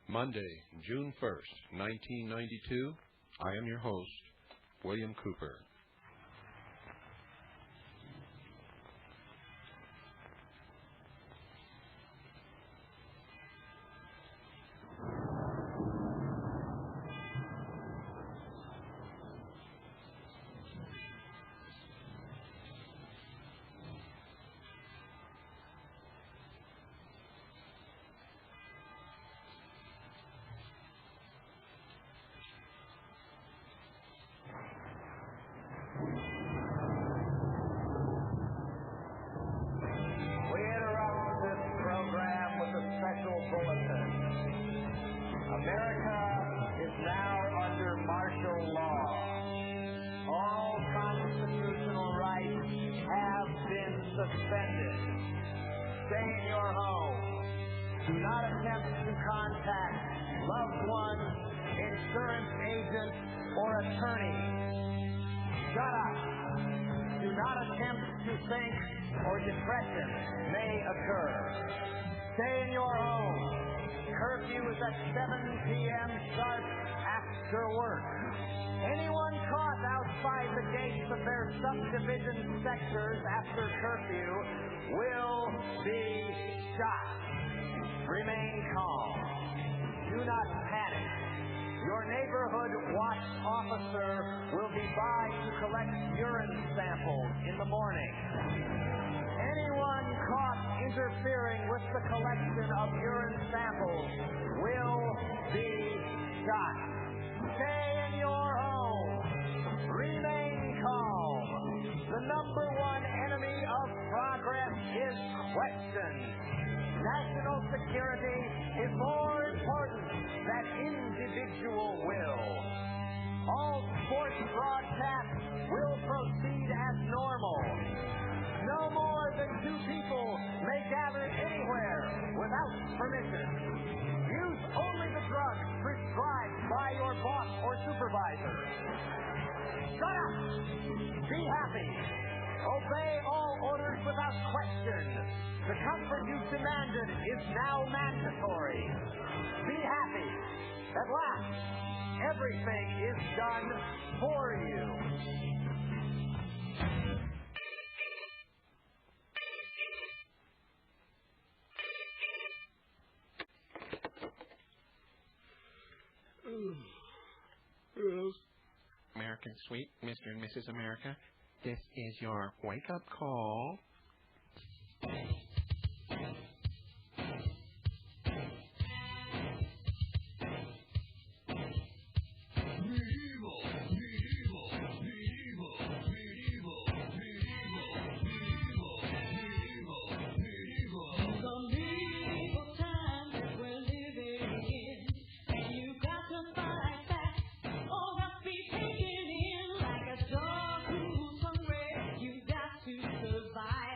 Monday, June 1st, 1992. I am your host, William Cooper. America is now under martial law. All constitutional rights have been suspended. Stay in your home. Do not attempt to contact loved ones, insurance agents, or attorneys. Shut up. Do not attempt to think or depression may occur. Stay in your home. Curfew is at 7 p.m. sharp after work. Anyone caught outside the gates of their subdivision sectors after curfew will be shot. Remain calm. Do not panic. Your neighborhood watch officer will be by to collect urine samples in the morning. Anyone caught interfering with the collection of urine samples will be shot. Stay in your home. Remain calm. The number one enemy of progress is question. National security is more important than individual will. All sports broadcasts will proceed as normal. No more than 2 people may gather anywhere without permission. Use only the drugs prescribed by your boss or supervisor. Shut up! Be happy. Obey all orders without question. The comfort you demanded is now mandatory. Be happy. At last, everything is done for you. American Sweet, Mr. and Mrs. America, this is your wake-up call. Survive.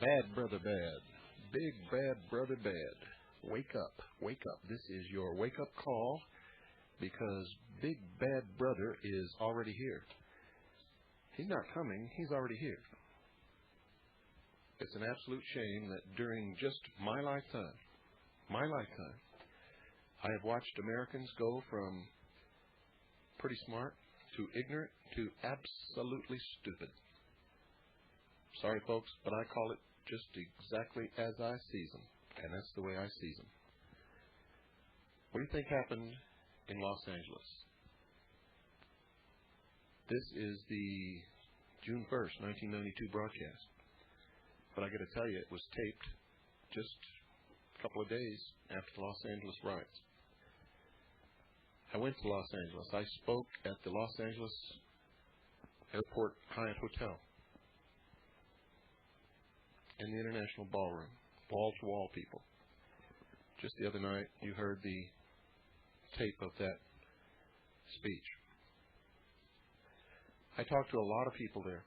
Bad brother bad. Big bad brother bad. Wake up. Wake up. This is your wake-up call because big bad brother is already here. He's not coming. He's already here. It's an absolute shame that during just my lifetime, I have watched Americans go from pretty smart to ignorant to absolutely stupid. Sorry, folks, but I call it just exactly as I sees them, and that's the way I sees them. What do you think happened in Los Angeles? This is the June 1st, 1992 broadcast. But I got to tell you, it was taped just a couple of days after the Los Angeles riots. I went to Los Angeles. I spoke at the Los Angeles Airport Hyatt Hotel in the International Ballroom, wall-to-wall people. Just the other night, you heard the tape of that speech. I talked to a lot of people there.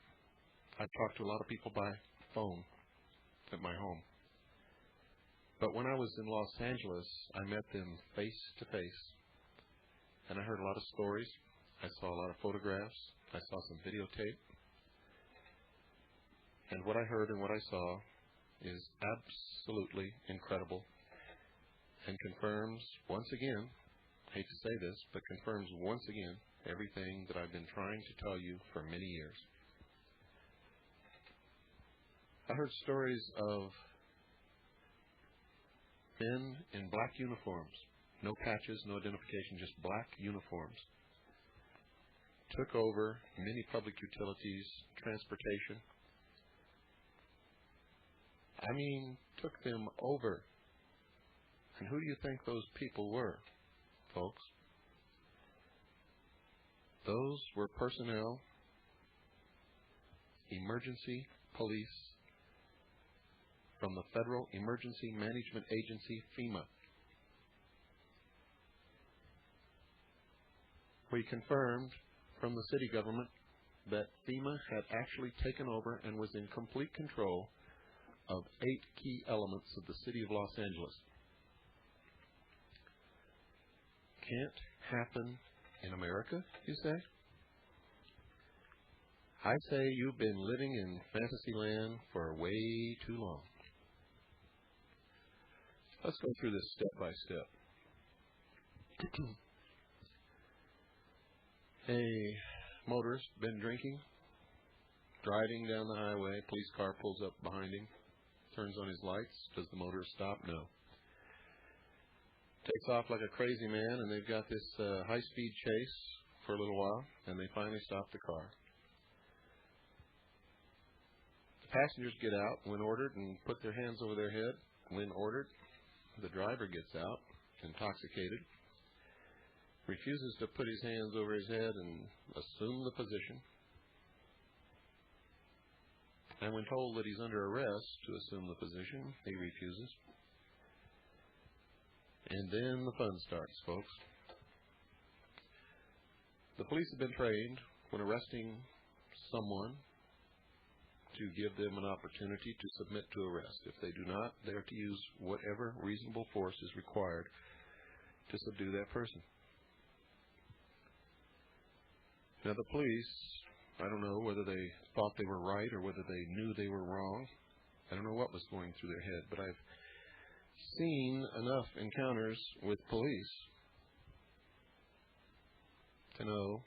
I talked to a lot of people by phone at my home. But when I was in Los Angeles, I met them face to face. And I heard a lot of stories. I saw a lot of photographs. I saw some videotape. And what I heard and what I saw is absolutely incredible and confirms once again, I hate to say this, but confirms once again everything that I've been trying to tell you for many years. I heard stories of men in black uniforms, no patches, no identification, just black uniforms, took over many public utilities, transportation. I mean, took them over. And who do you think those people were, folks? Those were personnel, emergency police from the Federal Emergency Management Agency, FEMA. We confirmed from the city government that FEMA had actually taken over and was in complete control of 8 key elements of the city of Los Angeles. Can't happen in America, you say? I say you've been living in fantasy land for way too long. Let's go through this step by step. A motorist been drinking, driving down the highway, police car pulls up behind him, turns on his lights. Does the motorist stop? No. Takes off like a crazy man, and they've got this high-speed chase for a little while, and they finally stop the car. The passengers get out when ordered and put their hands over their head when ordered. The driver gets out, intoxicated, refuses to put his hands over his head and assume the position. And when told that he's under arrest to assume the position, he refuses. And then the fun starts, folks. The police have been trained when arresting someone to give them an opportunity to submit to arrest. If they do not, they are to use whatever reasonable force is required to subdue that person. Now the police, I don't know whether they thought they were right or whether they knew they were wrong. I don't know what was going through their head, but I've seen enough encounters with police to know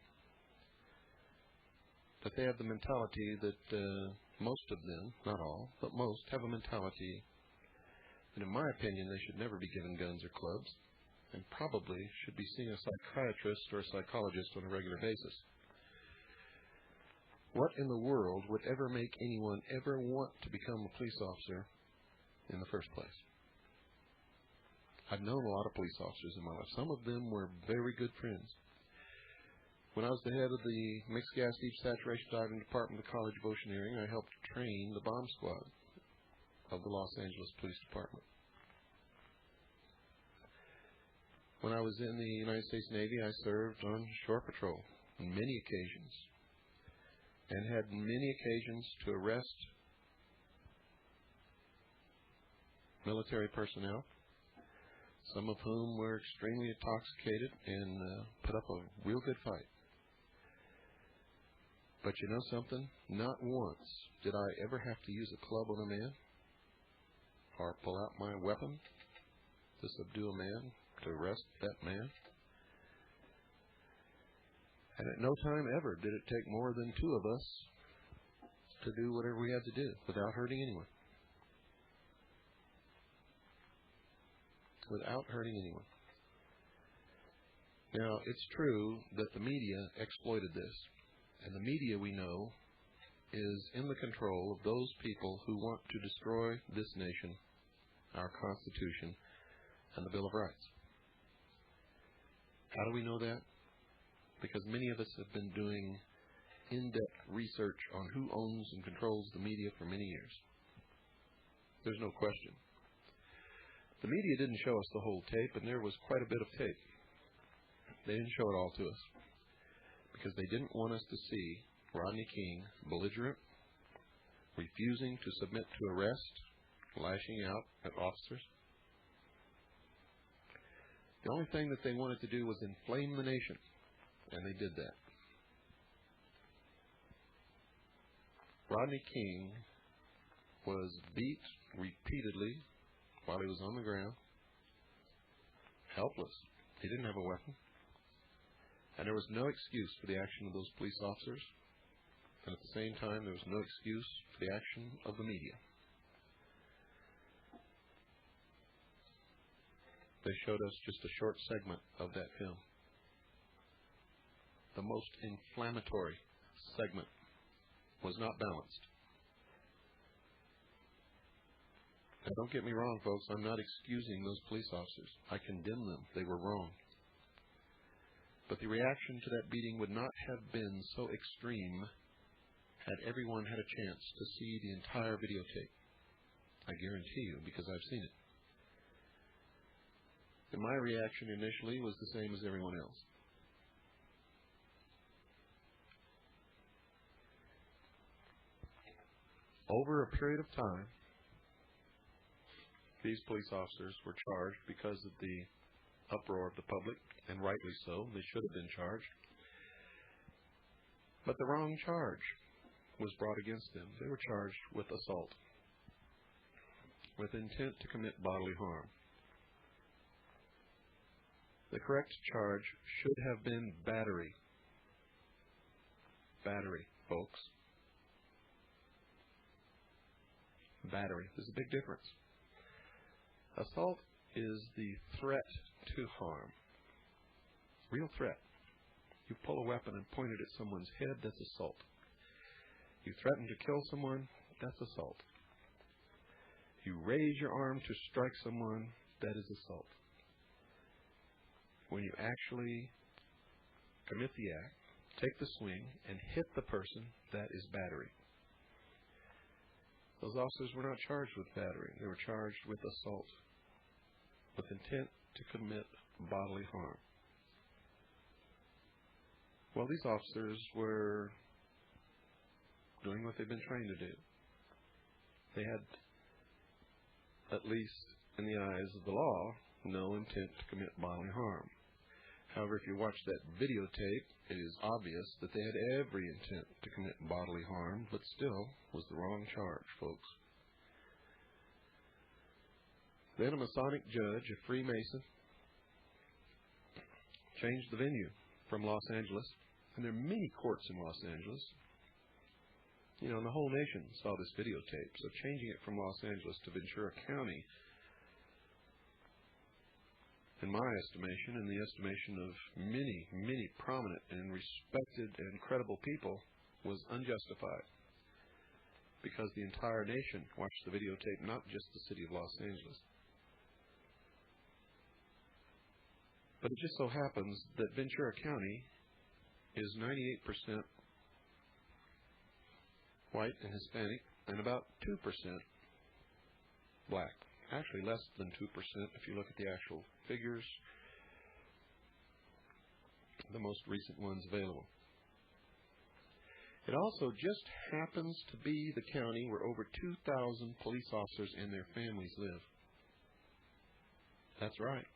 that they have the mentality that most of them, not all, but most have a mentality that, in my opinion, they should never be given guns or clubs and probably should be seeing a psychiatrist or a psychologist on a regular basis. What in the world would ever make anyone ever want to become a police officer in the first place? I've known a lot of police officers in my life. Some of them were very good friends. When I was the head of the Mixed Gas Deep Saturation Diving Department of the College of Oceaneering, I helped train the bomb squad of the Los Angeles Police Department. When I was in the United States Navy, I served on shore patrol on many occasions and had many occasions to arrest military personnel, some of whom were extremely intoxicated and put up a real good fight. But you know something? Not once did I ever have to use a club on a man or pull out my weapon to subdue a man, to arrest that man. And at no time ever did it take more than two of us to do whatever we had to do without hurting anyone. Without hurting anyone. Now, it's true that the media exploited this. And the media, we know, is in the control of those people who want to destroy this nation, our Constitution, and the Bill of Rights. How do we know that? Because many of us have been doing in-depth research on who owns and controls the media for many years. There's no question. The media didn't show us the whole tape, and there was quite a bit of tape. They didn't show it all to us because they didn't want us to see Rodney King belligerent, refusing to submit to arrest, lashing out at officers. The only thing that they wanted to do was inflame the nation, and they did that. Rodney King was beat repeatedly while he was on the ground, helpless. He didn't have a weapon. And there was no excuse for the action of those police officers. And at the same time, there was no excuse for the action of the media. They showed us just a short segment of that film. The most inflammatory segment was not balanced. Now, don't get me wrong, folks. I'm not excusing those police officers. I condemn them. They were wrong. But the reaction to that beating would not have been so extreme had everyone had a chance to see the entire videotape. I guarantee you, because I've seen it. And my reaction initially was the same as everyone else. Over a period of time, these police officers were charged because of the uproar of the public, and rightly so. They should have been charged. But the wrong charge was brought against them. They were charged with assault, with intent to commit bodily harm. The correct charge should have been battery. Battery, folks. Battery. There's a big difference. Assault is the threat to harm. Real threat. You pull a weapon and point it at someone's head, that's assault. You threaten to kill someone, that's assault. You raise your arm to strike someone, that is assault. When you actually commit the act, take the swing, and hit the person, that is battery. Those officers were not charged with battery. They were charged with assault, with intent to commit bodily harm. Well, these officers were doing what they've been trained to do. They had, at least in the eyes of the law, no intent to commit bodily harm. However, if you watch that videotape, it is obvious that they had every intent to commit bodily harm, but still was the wrong charge, folks. Then a Masonic judge, a Freemason, changed the venue from Los Angeles. And there are many courts in Los Angeles. You know, and the whole nation saw this videotape. So changing it from Los Angeles to Ventura County, in my estimation, in the estimation of many, many prominent and respected and credible people, was unjustified. Because the entire nation watched the videotape, not just the city of Los Angeles. But it just so happens that Ventura County is 98% white and Hispanic, and about 2% black. Actually, less than 2% if you look at the actual figures, the most recent ones available. It also just happens to be the county where over 2,000 police officers and their families live. That's right.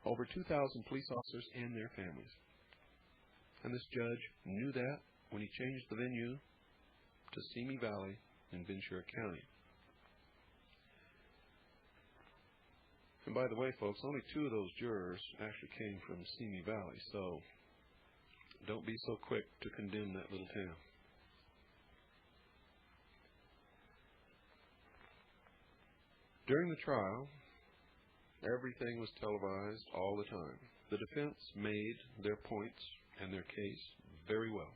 Over 2,000 police officers and their families. And this judge knew that when he changed the venue to Simi Valley in Ventura County. And by the way, folks, only 2 of those jurors actually came from Simi Valley, so don't be so quick to condemn that little town. During the trial, everything was televised all the time. The defense made their points and their case very well.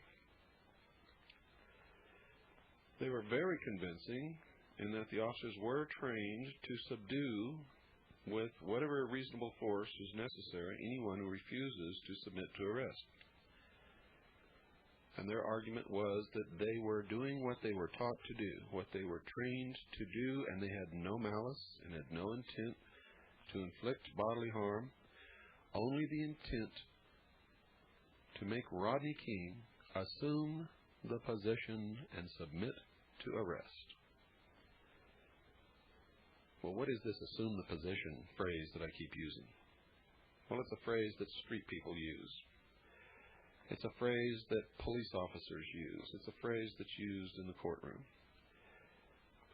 They were very convincing in that the officers were trained to subdue with whatever reasonable force is necessary anyone who refuses to submit to arrest. And their argument was that they were doing what they were taught to do, what they were trained to do, and they had no malice and had no intent to inflict bodily harm, only the intent to make Rodney King assume the position and submit to arrest. Well, what is this assume the position phrase that I keep using? Well, it's a phrase that street people use. It's a phrase that police officers use. It's a phrase that's used in the courtroom.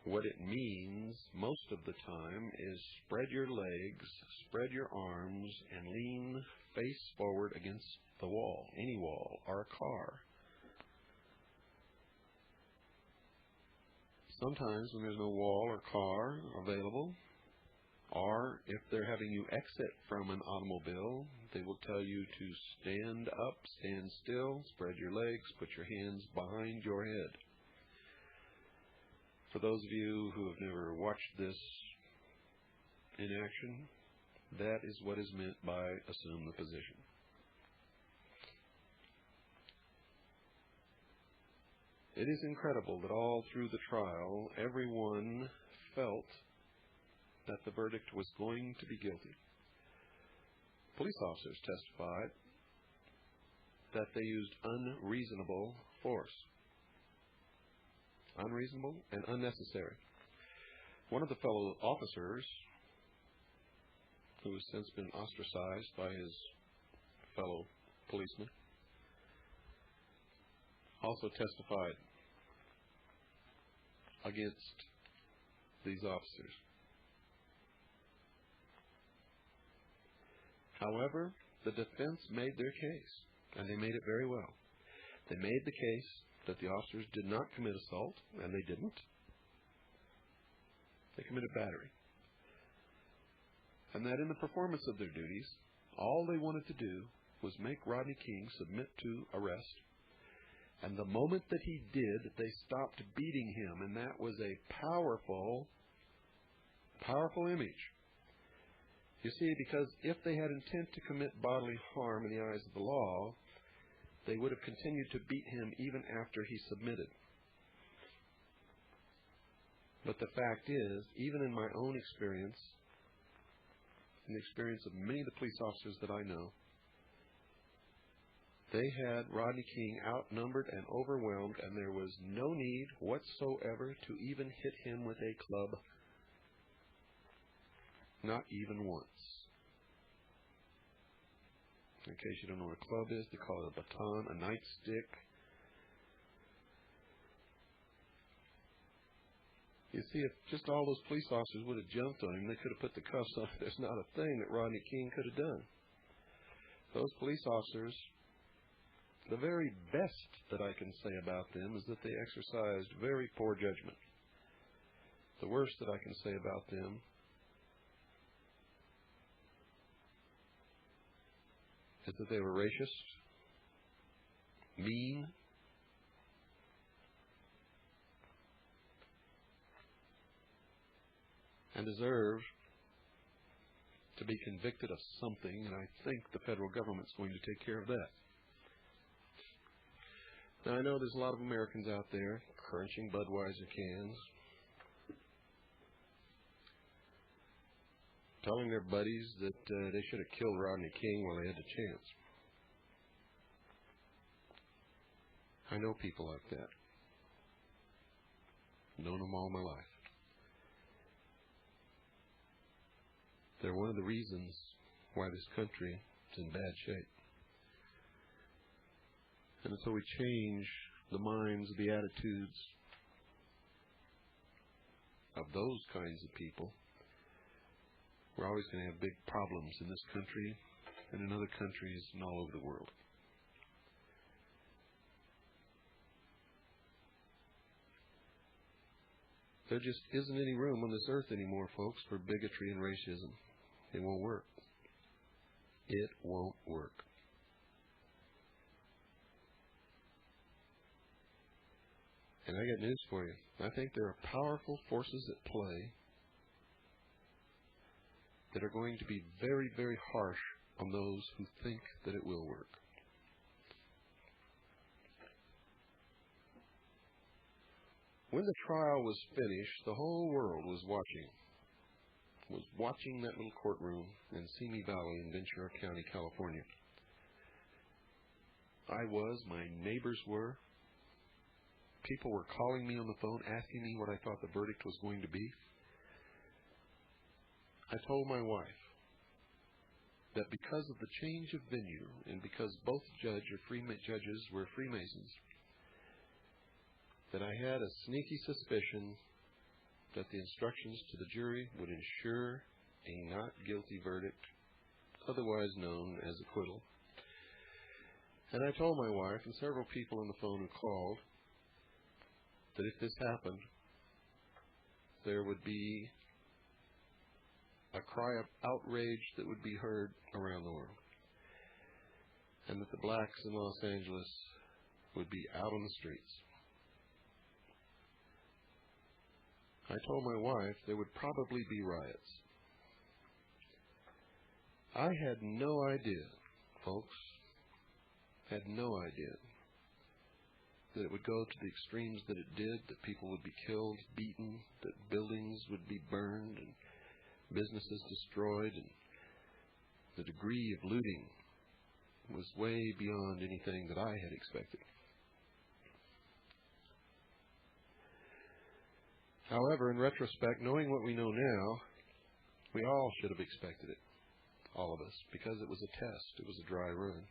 What it means most of the time is spread your legs, spread your arms, and lean face forward against the wall, any wall, or a car. Sometimes when there's no wall or car available, or if they're having you exit from an automobile, they will tell you to stand up, stand still, spread your legs, put your hands behind your head. For those of you who have never watched this in action, that is what is meant by assume the position. It is incredible that all through the trial, everyone felt that the verdict was going to be guilty. Police officers testified that they used unreasonable force. Unreasonable and unnecessary. One of the fellow officers, who has since been ostracized by his fellow policemen, also testified against these officers. However, the defense made their case, and they made it very well. They made the case that the officers did not commit assault, and they didn't. They committed battery. And that in the performance of their duties, all they wanted to do was make Rodney King submit to arrest. And the moment that he did, they stopped beating him, and that was a powerful, powerful image. You see, because if they had intent to commit bodily harm in the eyes of the law, they would have continued to beat him even after he submitted. But the fact is, even in my own experience, in the experience of many of the police officers that I know, they had Rodney King outnumbered and overwhelmed, and there was no need whatsoever to even hit him with a club. Not even once. In case you don't know what a club is, they call it a baton, a nightstick. You see, if just all those police officers would have jumped on him, they could have put the cuffs on. There's not a thing that Rodney King could have done. Those police officers, the very best that I can say about them is that they exercised very poor judgment. The worst that I can say about them is that they were racist, mean, and deserve to be convicted of something, and I think the federal government's going to take care of that. Now, I know there's a lot of Americans out there crunching Budweiser cans, telling their buddies that they should have killed Rodney King while they had the chance. I know people like that. Known them all my life. They're one of the reasons why this country is in bad shape. And until we change the minds, the attitudes of those kinds of people, we're always going to have big problems in this country and in other countries and all over the world. There just isn't any room on this earth anymore, folks, for bigotry and racism. It won't work. It won't work. And I got news for you. I think there are powerful forces at play that are going to be very, very harsh on those who think that it will work. When the trial was finished, the whole world was watching that little courtroom in Simi Valley in Ventura County, California. My neighbors were. People were calling me on the phone, asking me what I thought the verdict was going to be. I told my wife that because of the change of venue and because both judges were Freemasons, that I had a sneaky suspicion that the instructions to the jury would ensure a not guilty verdict, otherwise known as acquittal. And I told my wife and several people on the phone who called that if this happened, there would be a cry of outrage that would be heard around the world, and that the blacks in Los Angeles would be out on the streets. I told my wife there would probably be riots. I had no idea, folks, had no idea that it would go to the extremes that it did, that people would be killed, beaten, that buildings would be burned and businesses destroyed, and the degree of looting was way beyond anything that I had expected. However, in retrospect, knowing what we know now, we all should have expected it, all of us, because it was a test. It was a dry run.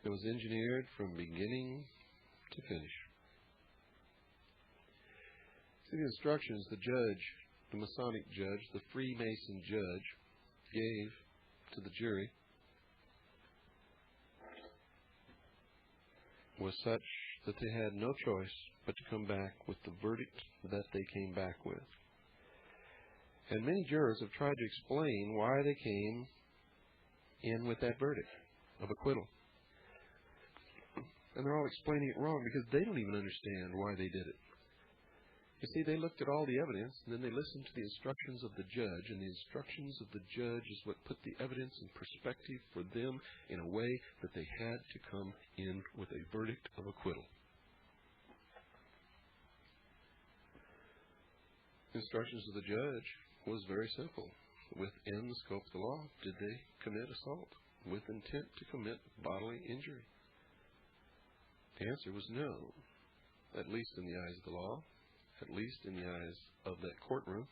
It was engineered from beginning to finish. See, the instructions the judge, the Masonic judge, the Freemason judge, gave to the jury was such that they had no choice but to come back with the verdict that they came back with. And many jurors have tried to explain why they came in with that verdict of acquittal. And they're all explaining it wrong because they don't even understand why they did it. You see, they looked at all the evidence, and then they listened to the instructions of the judge, and the instructions of the judge is what put the evidence in perspective for them in a way that they had to come in with a verdict of acquittal. The instructions of the judge was very simple. Within the scope of the law, did they commit assault with intent to commit bodily injury? The answer was no, at least in the eyes of the law, at least in the eyes of that courtroom.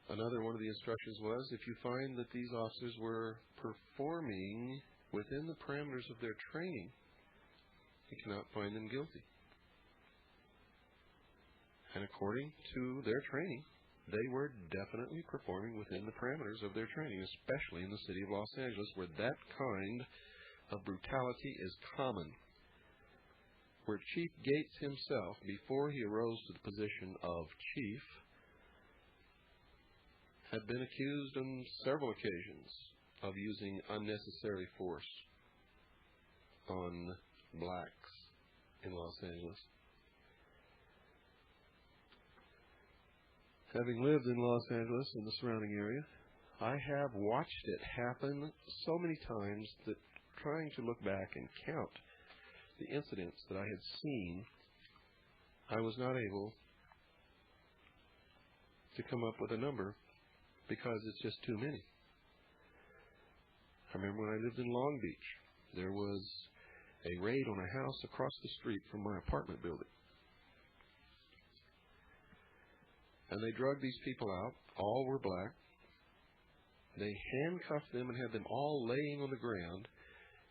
Another one of the instructions was, if you find that these officers were performing within the parameters of their training, you cannot find them guilty. And according to their training, they were definitely performing within the parameters of their training, especially in the city of Los Angeles, where that kind of brutality is common. Where Chief Gates himself, before he arose to the position of chief, had been accused on several occasions of using unnecessary force on blacks in Los Angeles. Having lived in Los Angeles and the surrounding area, I have watched it happen so many times that trying to look back and count the incidents that I had seen, I was not able to come up with a number because it's just too many. I remember when I lived in Long Beach, there was a raid on a house across the street from my apartment building. And they drug these people out. All were black. They handcuffed them and had them all laying on the ground.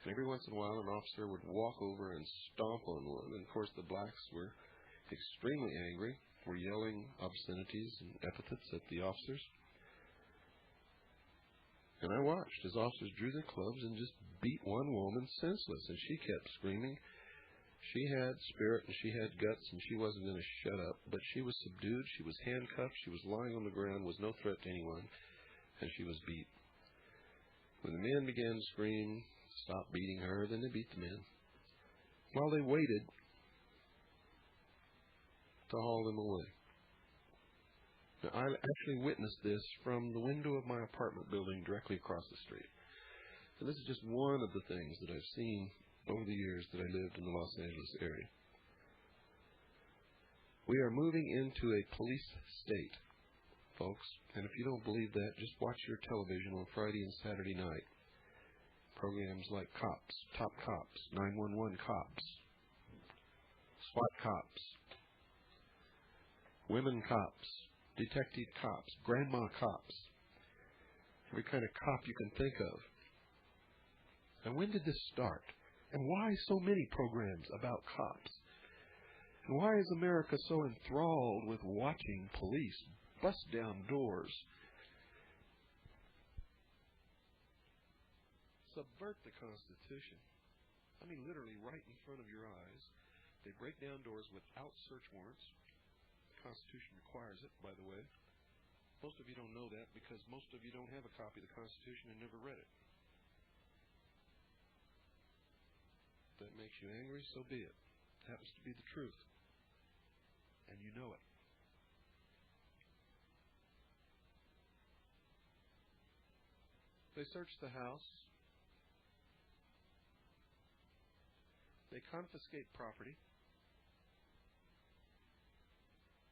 And every once in a while, an officer would walk over and stomp on one. And, of course, the blacks were extremely angry, were yelling obscenities and epithets at the officers. And I watched as officers drew their clubs and just beat one woman senseless. And she kept screaming. She had spirit and she had guts and she wasn't going to shut up. But she was subdued. She was handcuffed. She was lying on the ground, was no threat to anyone. And she was beat. When the men began to scream, stop beating her, then they beat the men. While they waited to haul them away. Now, I actually witnessed this from the window of my apartment building directly across the street. And this is just one of the things that I've seen over the years that I lived in the Los Angeles area. We are moving into a police state, folks. And if you don't believe that, just watch your television on Friday and Saturday night. Programs like Cops, Top Cops, 911 Cops, SWAT Cops, Women Cops, Detective Cops, Grandma Cops, every kind of cop you can think of. And when did this start? And why so many programs about cops? And why is America so enthralled with watching police bust down doors, subvert the Constitution? I mean, literally right in front of your eyes. They break down doors without search warrants. The Constitution requires it, by the way. Most of you don't know that because most of you don't have a copy of the Constitution and never read it. If that makes you angry, so be it. It happens to be the truth. And you know it. They search the house. They confiscate property.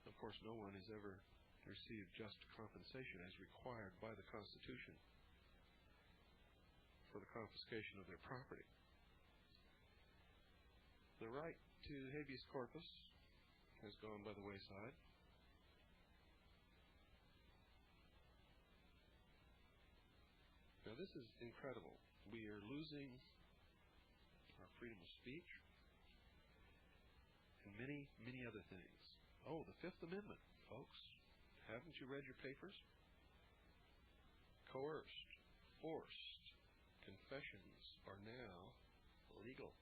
Of course, no one has ever received just compensation as required by the Constitution for the confiscation of their property. The right to habeas corpus has gone by the wayside. Now, this is incredible. We are losing our freedom of speech and many, many other things. Oh, the Fifth Amendment, folks. Haven't you read your papers? Coerced, forced confessions are now legal.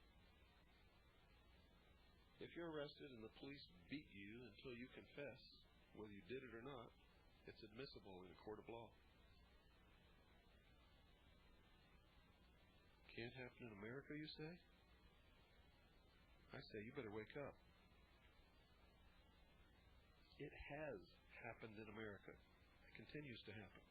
If you're arrested and the police beat you until you confess, whether you did it or not, it's admissible in a court of law. Can't happen in America, you say? I say you better wake up. It has happened in America. It continues to happen.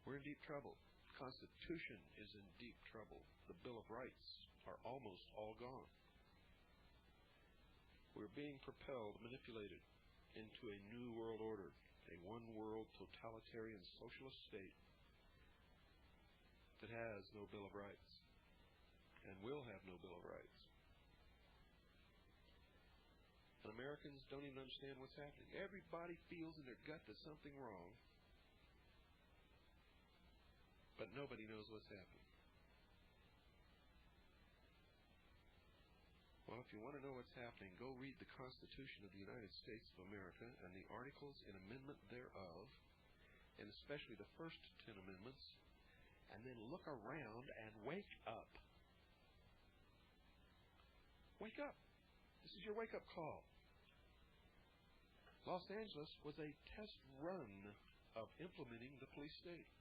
We're in deep trouble. The Constitution is in deep trouble. The Bill of Rights are almost all gone. We're being propelled, manipulated into a new world order, a one-world totalitarian socialist state that has no Bill of Rights and will have no Bill of Rights. And Americans don't even understand what's happening. Everybody feels in their gut there's something wrong, but nobody knows what's happening. Well, if you want to know what's happening, go read the Constitution of the United States of America and the articles and amendment thereof, and especially the first 10 amendments, and then look around and wake up. Wake up. This is your wake-up call. Los Angeles was a test run of implementing the police state.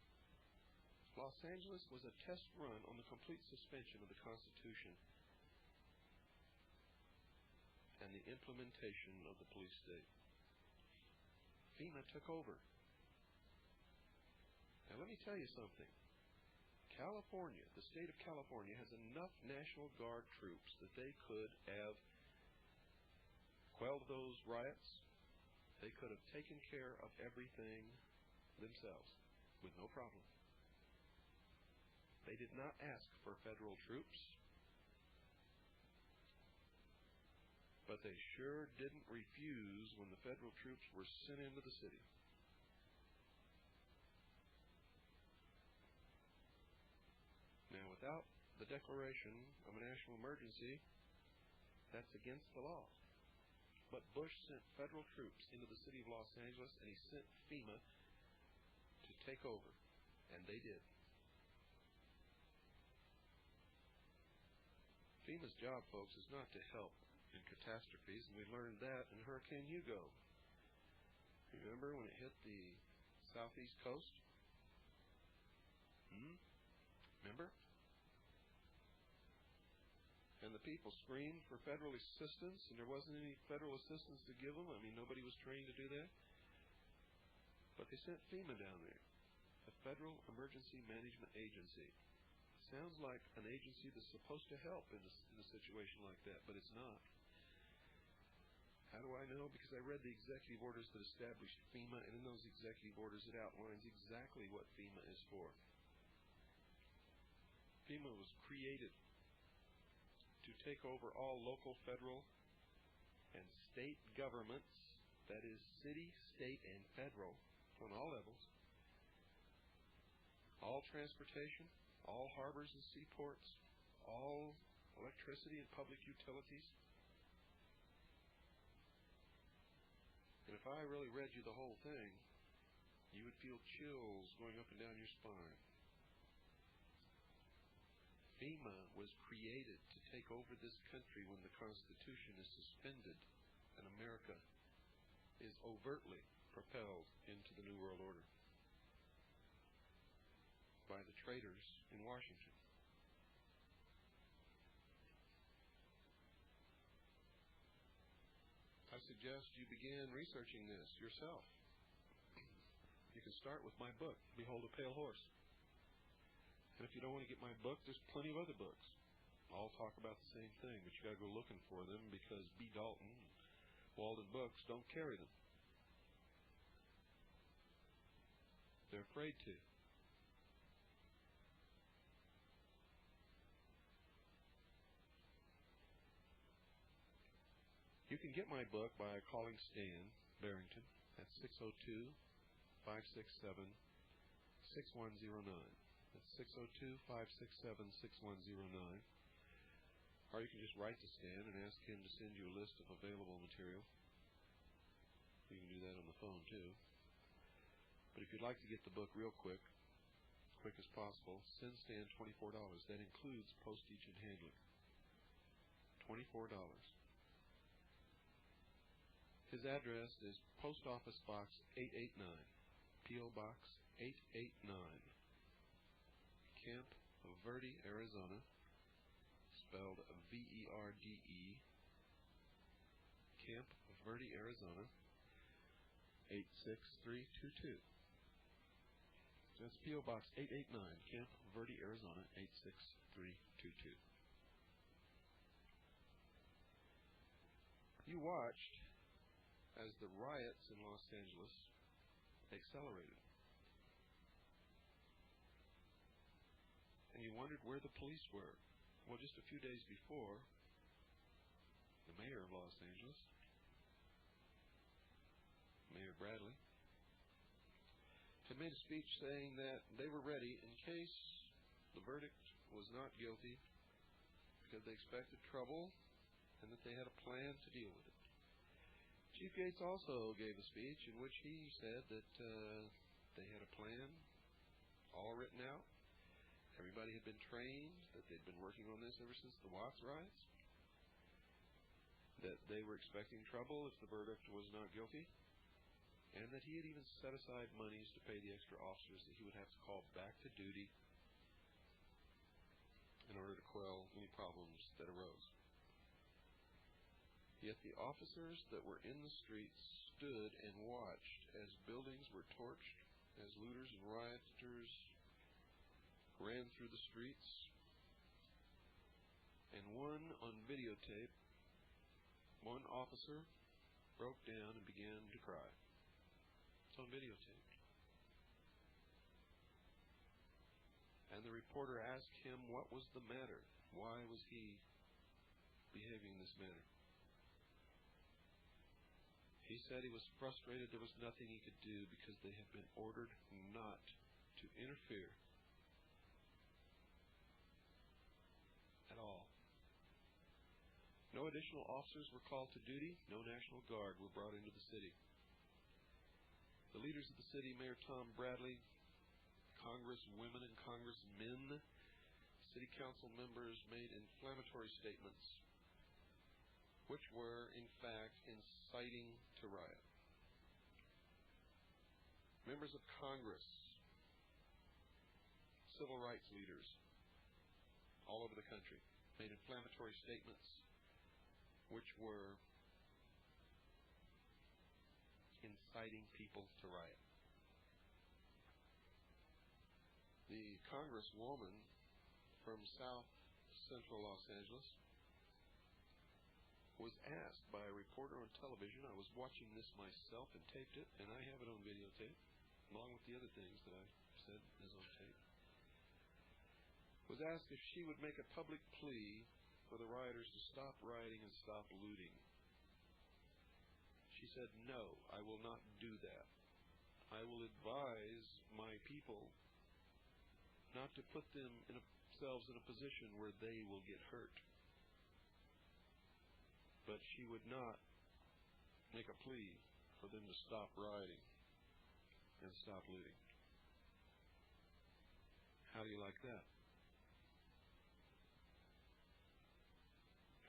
Los Angeles was a test run on the complete suspension of the Constitution and the implementation of the police state. FEMA took over. Now let me tell you something. California, the state of California, has enough National Guard troops that they could have quelled those riots. They could have taken care of everything themselves with no problem. They did not ask for federal troops, But they sure didn't refuse when the federal troops were sent into the city. Now, without the declaration of a national emergency, that's against the law. But Bush sent federal troops into the city of Los Angeles, and he sent FEMA to take over. And they did. FEMA's job, folks, is not to help in catastrophes, and we learned that in Hurricane Hugo. Remember when it hit the southeast coast? Remember? And the people screamed for federal assistance, and there wasn't any federal assistance to give them. I mean, nobody was trained to do that. But they sent FEMA down there, the Federal Emergency Management Agency. Sounds like an agency that's supposed to help in a situation like that, but it's not. How do I know? Because I read the executive orders that established FEMA, and in those executive orders it outlines exactly what FEMA is for. FEMA was created to take over all local, federal, and state governments, that is, city, state, and federal, on all levels, all transportation, all harbors and seaports, all electricity and public utilities. And if I really read you the whole thing, you would feel chills going up and down your spine. FEMA was created to take over this country when the Constitution is suspended and America is overtly propelled into the New World Order by the traitors in Washington. I suggest you begin researching this yourself. You can start with my book, Behold a Pale Horse. And if you don't want to get my book, there's plenty of other books. All talk about the same thing, but you got to go looking for them because B. Dalton and Walden Books don't carry them. They're afraid to. You can get my book by calling Stan Barrington at 602-567-6109. That's 602-567-6109. Or you can just write to Stan and ask him to send you a list of available material. You can do that on the phone, too. But if you'd like to get the book real quick as possible, send Stan $24. That includes postage and handling. $24. His address is Post Office Box 889, P.O. Box 889, Camp Verde, Arizona, spelled V-E-R-D-E, Camp Verde, Arizona, 86322. That's P.O. Box 889, Camp Verde, Arizona, 86322. You watched as the riots in Los Angeles accelerated. And you wondered where the police were. Well, just a few days before, the mayor of Los Angeles, Mayor Bradley, had made a speech saying that they were ready in case the verdict was not guilty because they expected trouble and that they had a plan to deal with it. Chief Gates also gave a speech in which he said that they had a plan all written out. Everybody had been trained, that they'd been working on this ever since the Watts riots, that they were expecting trouble if the verdict was not guilty, and that he had even set aside monies to pay the extra officers that he would have to call back to duty in order to quell any problems that arose. Yet the officers that were in the streets stood and watched as buildings were torched, as looters and rioters ran through the streets, and on videotape, one officer broke down and began to cry. It's on videotape. And the reporter asked him what was the matter. Why was he behaving this manner? He said he was frustrated there was nothing he could do because they had been ordered not to interfere at all. No additional officers were called to duty. No National Guard were brought into the city. The leaders of the city, Mayor Tom Bradley, Congresswomen and Congressmen, city council members made inflammatory statements which were, in fact, inciting to riot. Members of Congress, civil rights leaders all over the country made inflammatory statements which were inciting people to riot. The Congresswoman from South Central Los Angeles was asked by a reporter on television. I was watching this myself and taped it, and I have it on videotape, along with the other things that I said is on tape. Was asked if she would make a public plea for the rioters to stop rioting and stop looting. She said, "No, I will not do that. I will advise my people not to put themselves in a position where they will get hurt." But she would not make a plea for them to stop rioting and stop looting. How do you like that?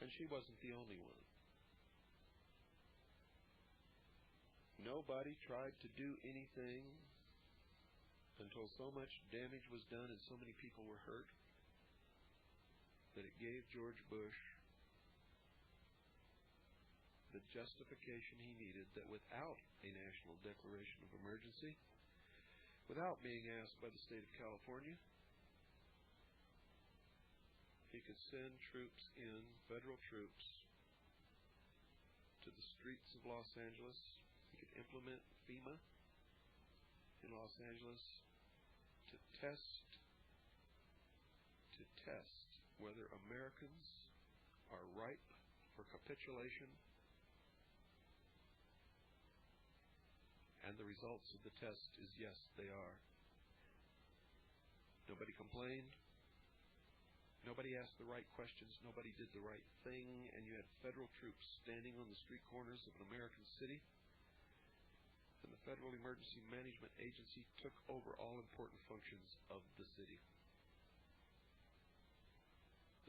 And she wasn't the only one. Nobody tried to do anything until so much damage was done and so many people were hurt that it gave George Bush the justification he needed that without a national declaration of emergency, without being asked by the state of California, he could send troops in, federal troops, to the streets of Los Angeles. He could implement FEMA in Los Angeles to test whether Americans are ripe for capitulation. And the results of the test is yes, they are. Nobody complained. Nobody asked the right questions. Nobody did the right thing. And you had federal troops standing on the street corners of an American city. And the Federal Emergency Management Agency took over all important functions of the city.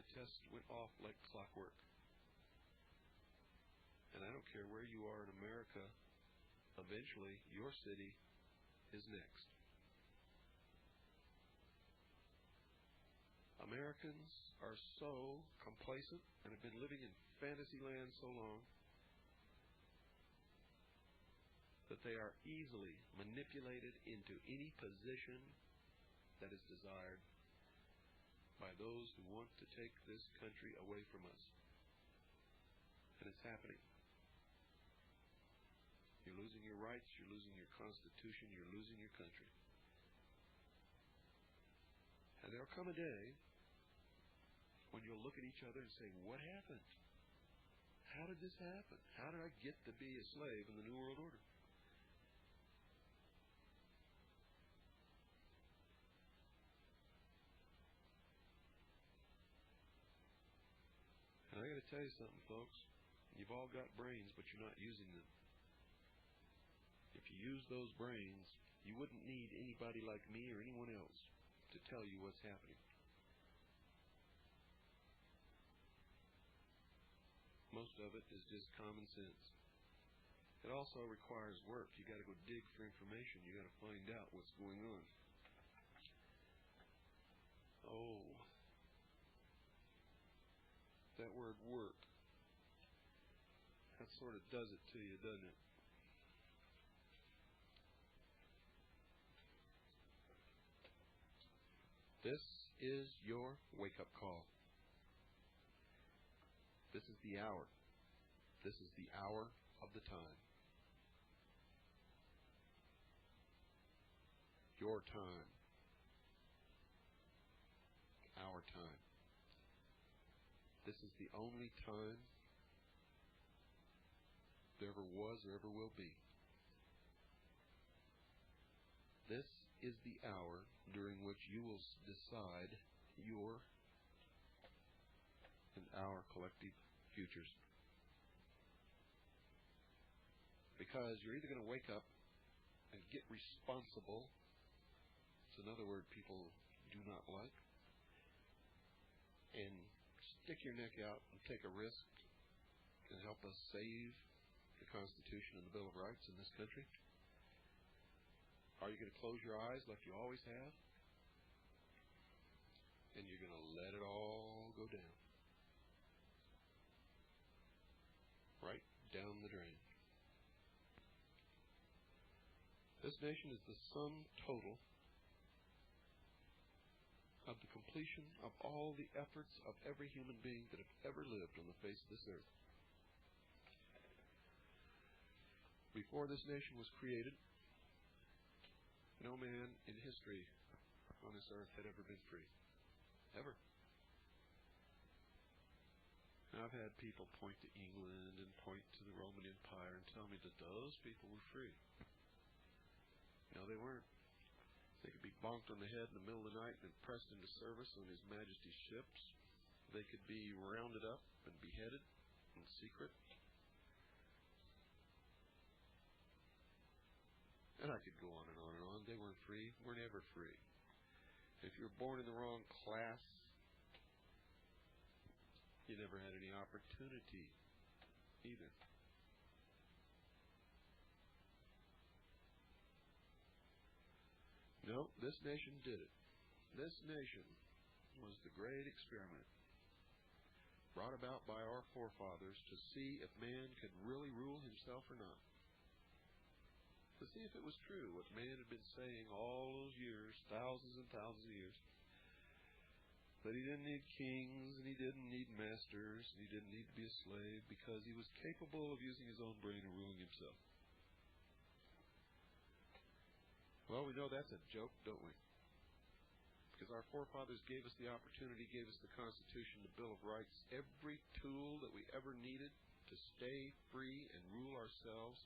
The test went off like clockwork. And I don't care where you are in America, eventually your city is next. Americans are so complacent and have been living in fantasy land so long that they are easily manipulated into any position that is desired by those who want to take this country away from us. And it's happening. You're losing your rights, you're losing your Constitution, you're losing your country. And there'll come a day when you'll look at each other and say, what happened? How did this happen? How did I get to be a slave in the New World Order? And I got to tell you something, folks. You've all got brains, but you're not using them. If you use those brains, you wouldn't need anybody like me or anyone else to tell you what's happening. Most of it is just common sense. It also requires work. You got to go dig for information. You got to find out what's going on. Oh, that word work. That sort of does it to you, doesn't it? This is your wake-up call. This is the hour. This is the hour of the time. Your time. Our time. This is the only time there ever was or ever will be. This is the hour during which you will decide your and our collective futures. Because you're either going to wake up and get responsible. It's another word people do not like. And stick your neck out and take a risk and help us save the Constitution and the Bill of Rights in this country. Are you going to close your eyes like you always have? And you're going to let it all go down. Right down the drain. This nation is the sum total of the completion of all the efforts of every human being that have ever lived on the face of this earth. Before this nation was created, no man in history on this earth had ever been free. Ever. Now, I've had people point to England and point to the Roman Empire and tell me that those people were free. No, they weren't. They could be bonked on the head in the middle of the night and pressed into service on His Majesty's ships. They could be rounded up and beheaded in secret. And I could go on and on and on. They weren't free. We're never free. If you were born in the wrong class, you never had any opportunity either. No, this nation did it. This nation was the great experiment brought about by our forefathers to see if man could really rule himself or not. To see if it was true what man had been saying all those years, thousands and thousands of years, that he didn't need kings and he didn't need masters and he didn't need to be a slave because he was capable of using his own brain and ruling himself. Well, we know that's a joke, don't we? Because our forefathers gave us the opportunity, gave us the Constitution, the Bill of Rights, every tool that we ever needed to stay free and rule ourselves.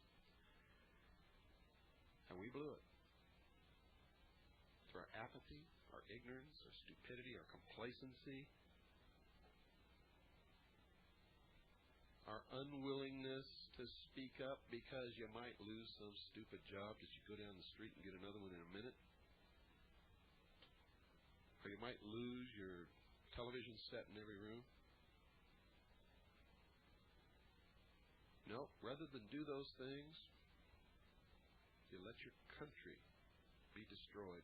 And we blew it. Through our apathy, our ignorance, our stupidity, our complacency, our unwillingness to speak up because you might lose some stupid job that you go down the street and get another one in a minute. Or you might lose your television set in every room. No, rather than do those things, you let your country be destroyed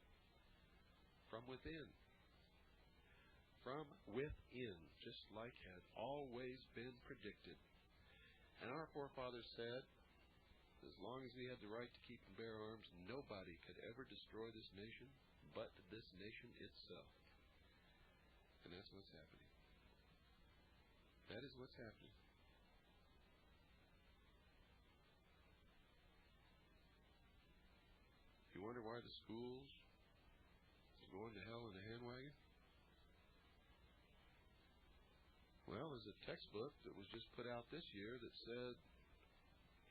from within. From within, just like had always been predicted. And our forefathers said, as long as we had the right to keep and bear arms, nobody could ever destroy this nation but this nation itself. And that's what's happening. That is what's happening. You wonder why the schools are going to hell in a handwagon? Well, there's a textbook that was just put out this year that said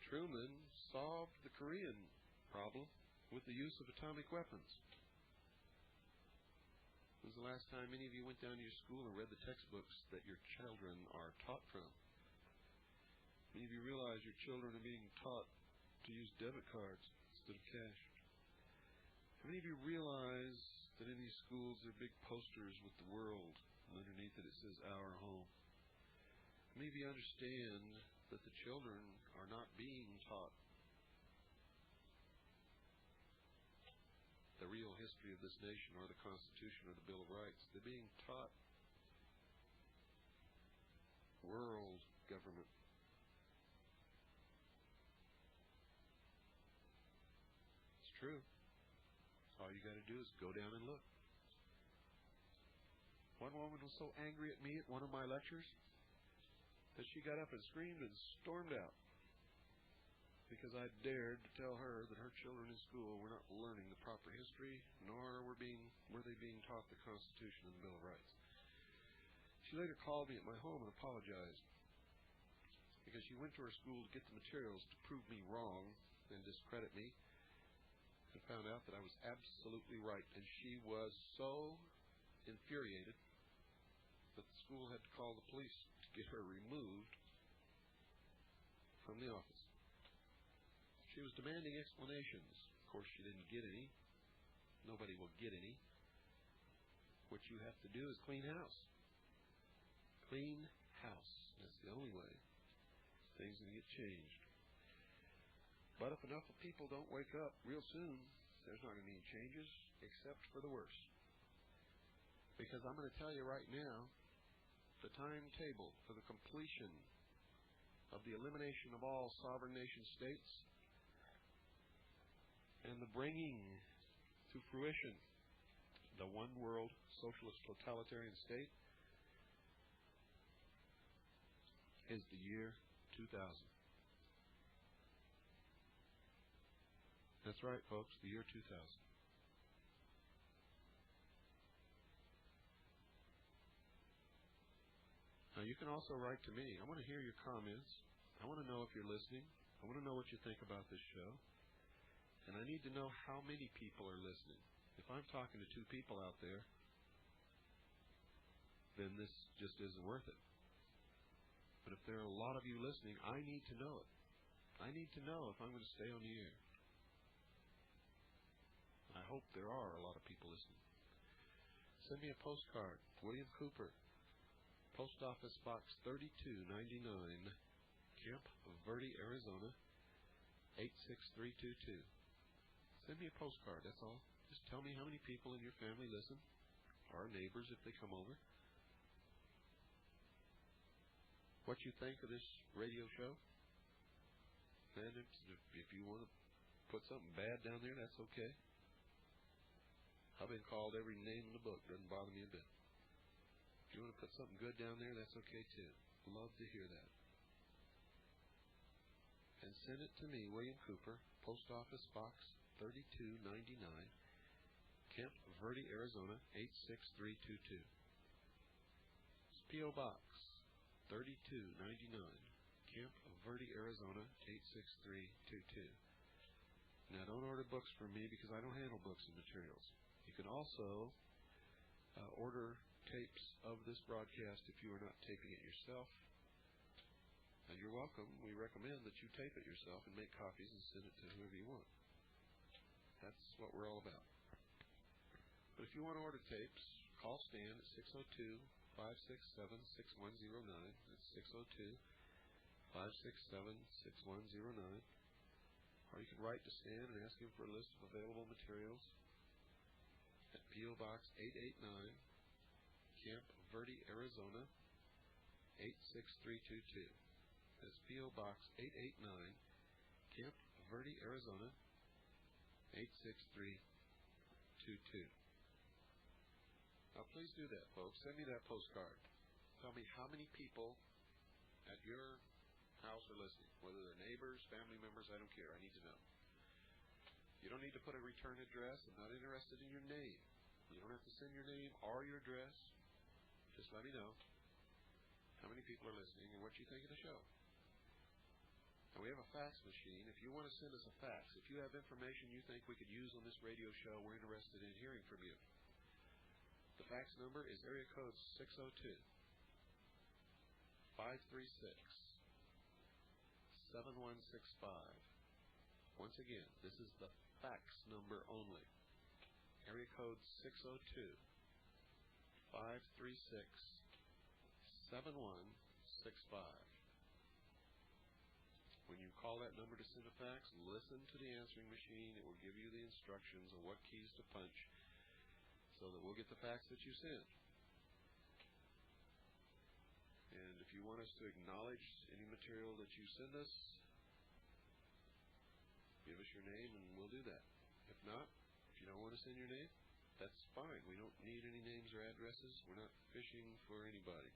Truman solved the Korean problem with the use of atomic weapons. When was the last time any of you went down to your school and read the textbooks that your children are taught from? Many of you realize your children are being taught to use debit cards instead of cash. How many of you realize that in these schools there are big posters with the world, and underneath it says "Our Home"? How many of you understand that the children are not being taught the real history of this nation or the Constitution or the Bill of Rights? They're being taught world government. It's true. All you got to do is go down and look. One woman was so angry at me at one of my lectures that she got up and screamed and stormed out because I dared to tell her that her children in school were not learning the proper history, nor were they being taught the Constitution and the Bill of Rights. She later called me at my home and apologized because because she went to her school to get the materials to prove me wrong and discredit me, and found out that I was absolutely right. And she was so infuriated that the school had to call the police to get her removed from the office. She was demanding explanations. Of course, she didn't get any. Nobody will get any. What you have to do is clean house. Clean house. That's the only way things can get changed. But if enough people don't wake up real soon, there's not going to be any changes except for the worse. Because I'm going to tell you right now, the timetable for the completion of the elimination of all sovereign nation states and the bringing to fruition the one world socialist totalitarian state is the year 2000. That's right, folks, the year 2000. Now, you can also write to me. I want to hear your comments. I want to know if you're listening. I want to know what you think about this show. And I need to know how many people are listening. If I'm talking to 2 people out there, then this just isn't worth it. But if there are a lot of you listening, I need to know it. I need to know if I'm going to stay on the air. I hope there are a lot of people listening. Send me a postcard. William Cooper, Post Office Box 3299, Camp Verde, Arizona, 86322. Send me a postcard, that's all. Just tell me how many people in your family listen, or neighbors if they come over. What you think of this radio show. And if you want to put something bad down there, that's okay. I've been called every name in the book. Doesn't bother me a bit. If you want to put something good down there, that's okay too. Love to hear that. And send it to me, William Cooper, Post Office Box 3299, Camp Verde, Arizona, 86322. It's P.O. Box 3299, Camp Verde, Arizona, 86322. Now, don't order books from me because I don't handle books and materials. You can also order tapes of this broadcast if you are not taping it yourself. And you're welcome. We recommend that you tape it yourself and make copies and send it to whoever you want. That's what we're all about. But if you want to order tapes, call Stan at 602-567-6109. That's 602-567-6109. Or you can write to Stan and ask him for a list of available materials at P.O. Box 889, Camp Verde, Arizona, 86322. That's P.O. Box 889, Camp Verde, Arizona, 86322. Now, please do that, folks. Send me that postcard. Tell me how many people at your house are listening, whether they're neighbors, family members, I don't care. I need to know. You don't need to put a return address. I'm not interested in your name. You don't have to send your name or your address. Just let me know how many people are listening and what you think of the show. Now, we have a fax machine. If you want to send us a fax, if you have information you think we could use on this radio show, we're interested in hearing from you. The fax number is area code 602-536-7165. Once again, this is the fax number only. Area code 602-536-7165. When you call that number to send a fax, listen to the answering machine. It will give you the instructions on what keys to punch so that we'll get the fax that you send. And if you want us to acknowledge any material that you send us, give us your name and we'll do that. If not, if you don't want to send your name, that's fine. We don't need any names or addresses. We're not fishing for anybody.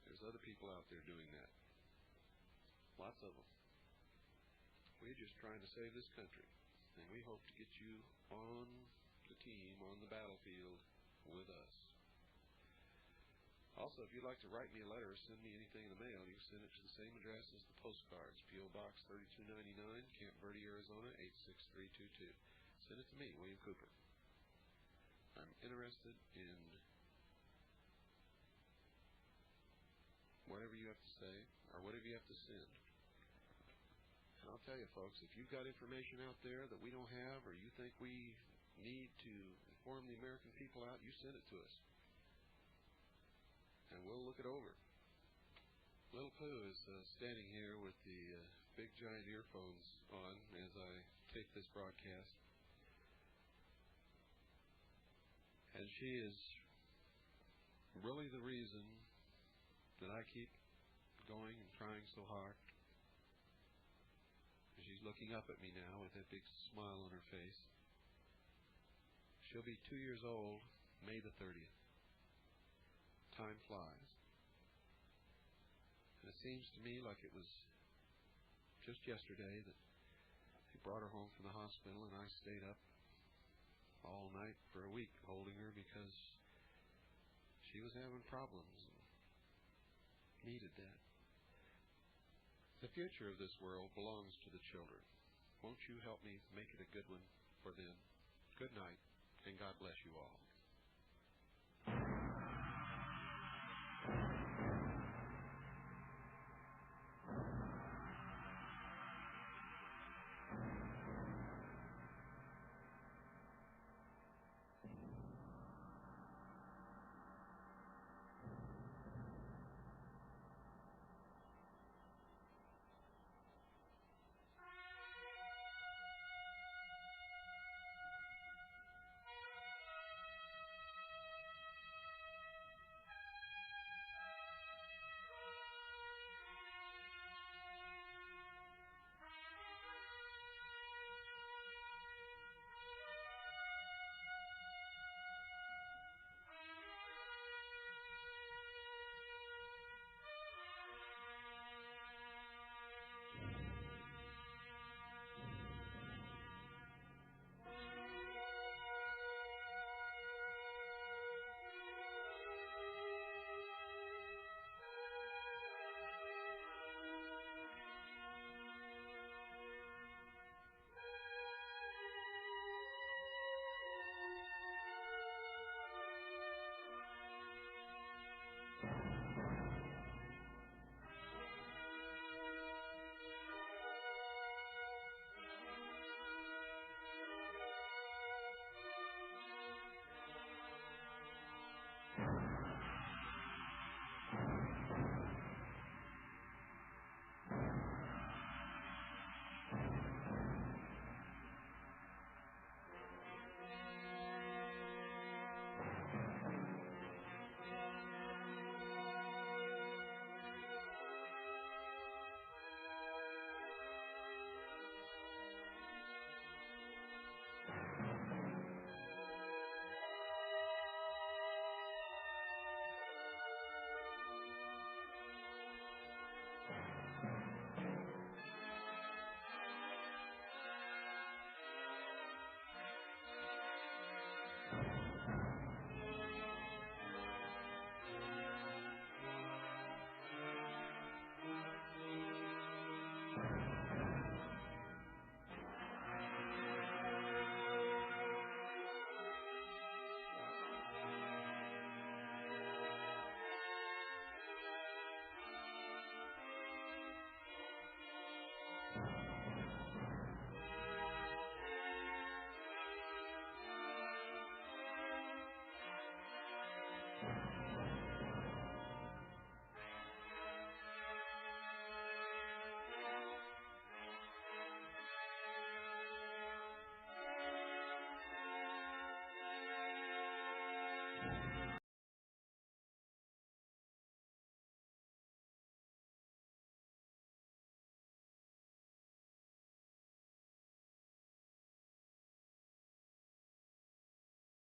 There's other people out there doing that. Lots of them. We're just trying to save this country. And we hope to get you on the team, on the battlefield with us. Also, if you'd like to write me a letter or send me anything in the mail, you can send it to the same address as the postcards, P.O. Box 3299, Camp Verde, Arizona 86322. Send it to me, William Cooper. I'm interested in whatever you have to say or whatever you have to send. And I'll tell you, folks, if you've got information out there that we don't have or you think we need to inform the American people out, you send it to us. And we'll look it over. Little Pooh is standing here with the big giant earphones on as I take this broadcast. And she is really the reason that I keep going and trying so hard. She's looking up at me now with that big smile on her face. She'll be 2 years old May the 30th. Time flies. And it seems to me like it was just yesterday that he brought her home from the hospital and I stayed up all night for a week holding her because she was having problems and needed that. The future of this world belongs to the children. Won't you help me make it a good one for them? Good night, and God bless you all.